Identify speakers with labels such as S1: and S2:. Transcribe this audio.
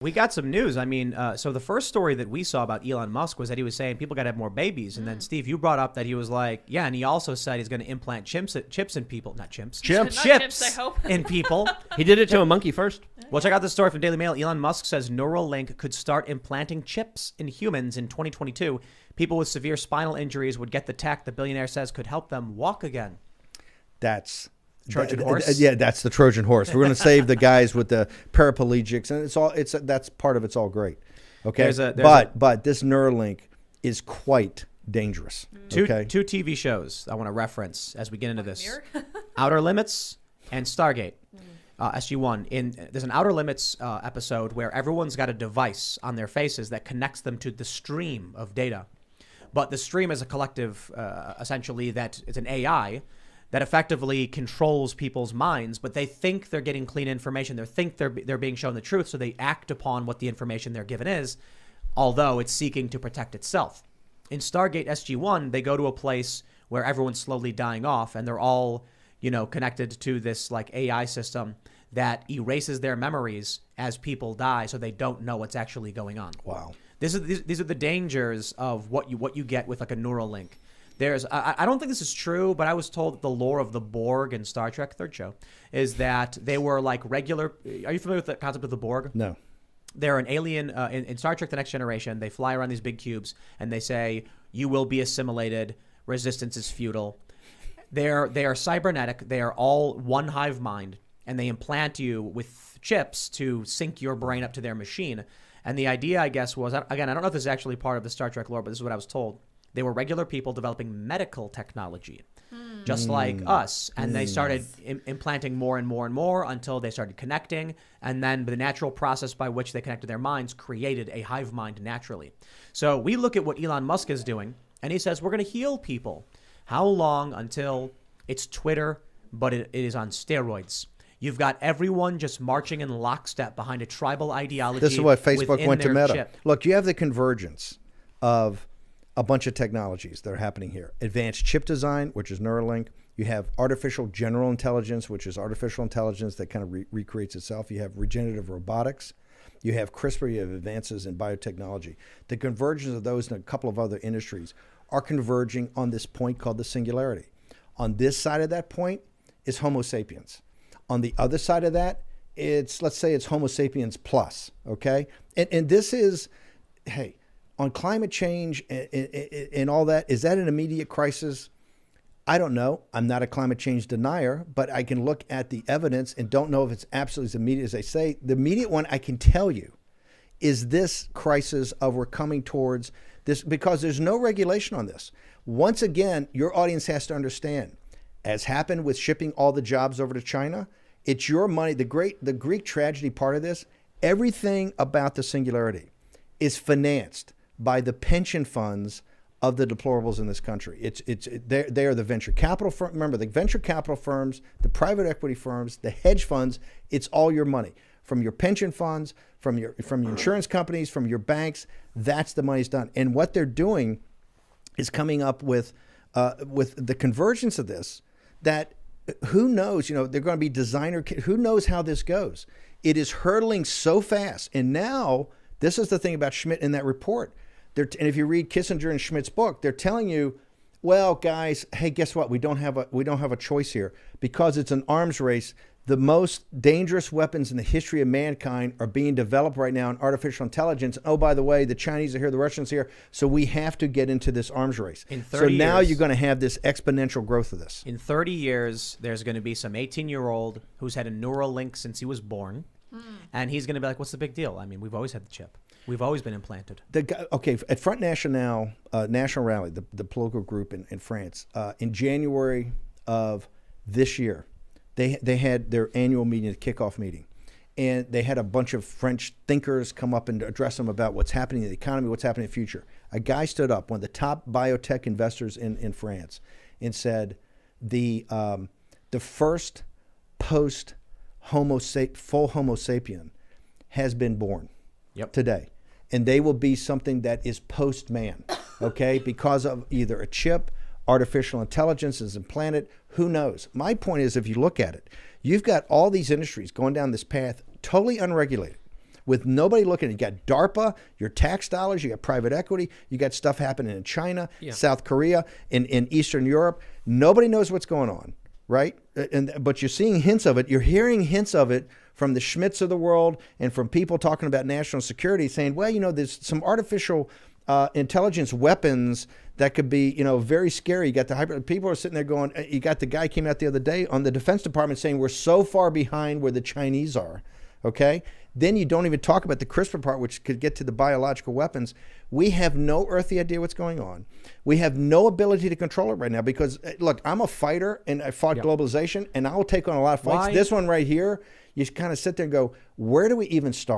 S1: We got some news. I mean, so the first story that we saw about Elon Musk was that he was saying people got to have more babies. And then, Steve, you brought up that he was like, yeah, and he also said he's going to implant chips in people. Not chimps.
S2: Chips, I hope.
S1: In people.
S3: He did it to a monkey first.
S1: Well, check out this story from Daily Mail. Elon Musk says Neuralink could start implanting chips in humans in 2022. People with severe spinal injuries would get the tech the billionaire says could help them walk again.
S4: That's
S1: Trojan horse?
S4: Yeah, that's the Trojan horse. We're going to save the guys with the paraplegics, and that's part of it's all great. Okay, but this Neuralink is quite dangerous.
S1: Two
S4: Okay,
S1: TV shows I want to reference as we get into this: Outer Limits and Stargate. SG1. There's an Outer Limits episode where everyone's got a device on their faces that connects them to the stream of data, but the stream is a collective, essentially that it's an AI that effectively controls people's minds, but they think they're getting clean information. They think they're being shown the truth, so they act upon what the information they're given is, although it's seeking to protect itself. In Stargate SG1, they go to a place where everyone's slowly dying off, and they're all, connected to this like AI system that erases their memories as people die, so they don't know what's actually going on.
S4: wow.
S1: These are the dangers of what you get with like a Neuralink. I don't think this is true, but I was told that the lore of the Borg in Star Trek, third show, is that they were like regular. Are you familiar with the concept of the Borg?
S4: No.
S1: They're an alien in Star Trek: The Next Generation. They fly around these big cubes and they say, "You will be assimilated. Resistance is futile." They are cybernetic. They are all one hive mind, and they implant you with chips to sync your brain up to their machine. And the idea, I guess, was, again, I don't know if this is actually part of the Star Trek lore, but this is what I was told. They were regular people developing medical technology, just like us. And they started implanting more and more and more until they started connecting. And then the natural process by which they connected their minds created a hive mind naturally. So we look at what Elon Musk is doing, and he says, we're going to heal people. How long until it's Twitter, but it is on steroids? You've got everyone just marching in lockstep behind a tribal ideology.
S4: This is what Facebook went to Meta.
S1: Chip.
S4: Look, you have the convergence of a bunch of technologies that are happening here. Advanced chip design, which is Neuralink. You have artificial general intelligence, which is artificial intelligence that kind of recreates itself. You have regenerative robotics. You have CRISPR. You have advances in biotechnology. The convergence of those and a couple of other industries are converging on this point called the singularity. On this side of that point is Homo sapiens. On the other side of that, let's say it's Homo sapiens plus, okay? And this is, hey, on climate change and all that, is that an immediate crisis? I don't know. I'm not a climate change denier, but I can look at the evidence and don't know if it's absolutely as immediate as they say. The immediate one I can tell you is this crisis of we're coming towards this, because there's no regulation on this. Once again, your audience has to understand, as happened with shipping all the jobs over to China, it's your money. The Greek tragedy part of this, everything about the singularity is financed by the pension funds of the deplorables in this country. They are the venture capital firm. Remember, the venture capital firms, the private equity firms, the hedge funds. It's all your money from your pension funds, from your insurance companies, from your banks. That's the money's done. And what they're doing is coming up with the convergence of this. That who knows? They're going to be designer. Who knows how this goes? It is hurtling so fast. And now this is the thing about Schmidt in that report. And if you read Kissinger and Schmidt's book, they're telling you, well, guys, hey, guess what? We don't have a choice here because it's an arms race. The most dangerous weapons in the history of mankind are being developed right now in artificial intelligence. Oh, by the way, the Chinese are here, the Russians are here. So we have to get into this arms race. So now you're going to have this exponential growth of this.
S1: In 30 years, there's going to be some 18-year-old who's had a Neuralink since he was born. And he's going to be like, what's the big deal? I mean, we've always had the chip. We've always been implanted.
S4: At Front National, National Rally, the political group in France, in January of this year, they had their annual meeting, the kickoff meeting. And they had a bunch of French thinkers come up and address them about what's happening in the economy, what's happening in the future. A guy stood up, one of the top biotech investors in France, and said the first full Homo sapien has been born today. And they will be something that is post-man, okay, because of either a chip, artificial intelligence is implanted, who knows? My point is, if you look at it, you've got all these industries going down this path, totally unregulated, with nobody looking. You got DARPA, your tax dollars, you got private equity, you got stuff happening in China, South Korea, in Eastern Europe. Nobody knows what's going on, right? But you're seeing hints of it. You're hearing hints of it from the Schmitz of the world and from people talking about national security, saying, well, there's some artificial intelligence weapons that could be, very scary. You got the hybrid. People are sitting there going, you got the guy came out the other day on the Defense Department saying we're so far behind where the Chinese are. Okay. Then you don't even talk about the CRISPR part, which could get to the biological weapons. We have no earthly idea what's going on. We have no ability to control it right now because, look, I'm a fighter and I fought globalization and I will take on a lot of fights. This one right here, you kind of sit there and go, where do we even start?